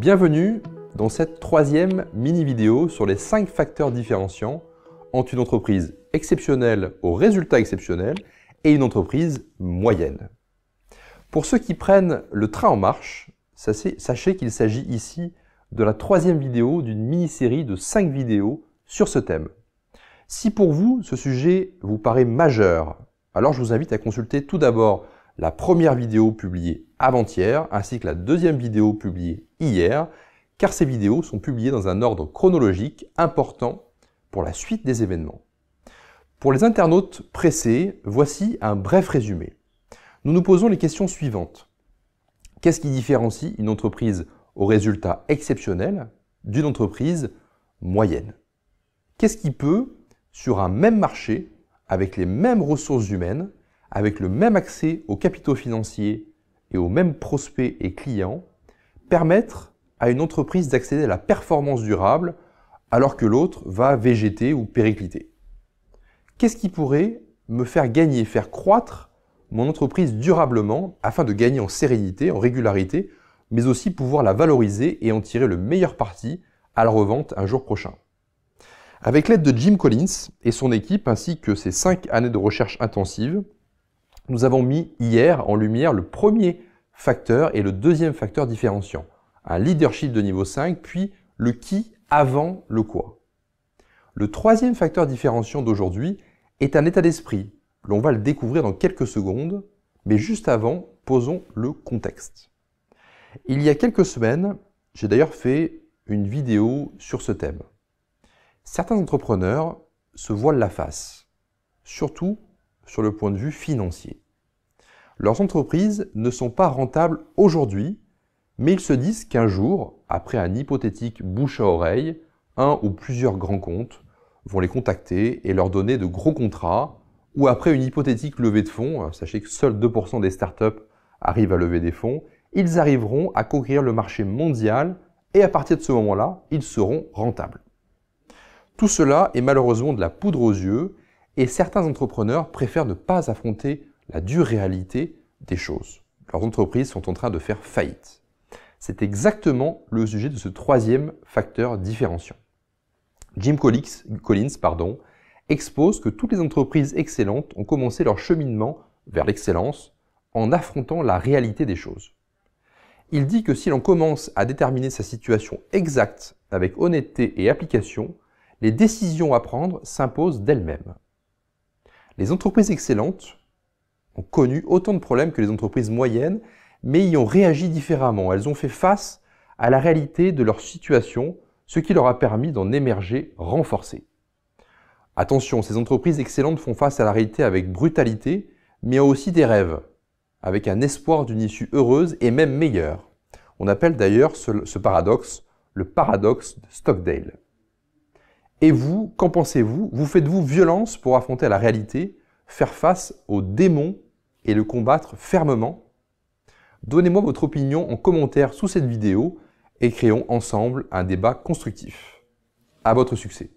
Bienvenue dans cette troisième mini-vidéo sur les 5 facteurs différenciants entre une entreprise exceptionnelle aux résultats exceptionnels et une entreprise moyenne. Pour ceux qui prennent le train en marche, sachez qu'il s'agit ici de la troisième vidéo d'une mini-série de 5 vidéos sur ce thème. Si pour vous, ce sujet vous paraît majeur, alors je vous invite à consulter tout d'abord la première vidéo publiée avant-hier, ainsi que la deuxième vidéo publiée hier, car ces vidéos sont publiées dans un ordre chronologique important pour la suite des événements. Pour les internautes pressés, voici un bref résumé. Nous nous posons les questions suivantes. Qu'est-ce qui différencie une entreprise aux résultats exceptionnels d'une entreprise moyenne? Qu'est-ce qui peut, sur un même marché, avec les mêmes ressources humaines, avec le même accès aux capitaux financiers et aux mêmes prospects et clients, permettre à une entreprise d'accéder à la performance durable alors que l'autre va végéter ou péricliter? Qu'est-ce qui pourrait me faire gagner, faire croître mon entreprise durablement afin de gagner en sérénité, en régularité, mais aussi pouvoir la valoriser et en tirer le meilleur parti à la revente un jour prochain? Avec l'aide de Jim Collins et son équipe ainsi que ses 5 années de recherche intensive, nous avons mis hier en lumière le premier facteur et le deuxième facteur différenciant, un leadership de niveau 5, puis le qui avant le quoi. Le troisième facteur différenciant d'aujourd'hui est un état d'esprit. L'on va le découvrir dans quelques secondes, mais juste avant, posons le contexte. Il y a quelques semaines, j'ai d'ailleurs fait une vidéo sur ce thème. Certains entrepreneurs se voilent la face, surtout sur le point de vue financier. Leurs entreprises ne sont pas rentables aujourd'hui, mais ils se disent qu'un jour, après un hypothétique bouche à oreille, un ou plusieurs grands comptes vont les contacter et leur donner de gros contrats, ou après une hypothétique levée de fonds, sachez que seuls 2% des startups arrivent à lever des fonds, ils arriveront à conquérir le marché mondial et à partir de ce moment-là, ils seront rentables. Tout cela est malheureusement de la poudre aux yeux et certains entrepreneurs préfèrent ne pas affronter la dure réalité des choses. Leurs entreprises sont en train de faire faillite. C'est exactement le sujet de ce troisième facteur différenciant. Jim Collins expose que toutes les entreprises excellentes ont commencé leur cheminement vers l'excellence en affrontant la réalité des choses. Il dit que si l'on commence à déterminer sa situation exacte avec honnêteté et application, les décisions à prendre s'imposent d'elles-mêmes. Les entreprises excellentes ont connu autant de problèmes que les entreprises moyennes, mais y ont réagi différemment. Elles ont fait face à la réalité de leur situation, ce qui leur a permis d'en émerger renforcées. Attention, ces entreprises excellentes font face à la réalité avec brutalité, mais ont aussi des rêves, avec un espoir d'une issue heureuse et même meilleure. On appelle d'ailleurs ce paradoxe le paradoxe de Stockdale. Et vous, qu'en pensez-vous? Vous faites-vous violence pour affronter la réalité, faire face aux démons et le combattre fermement? Donnez-moi votre opinion en commentaire sous cette vidéo et créons ensemble un débat constructif. À votre succès!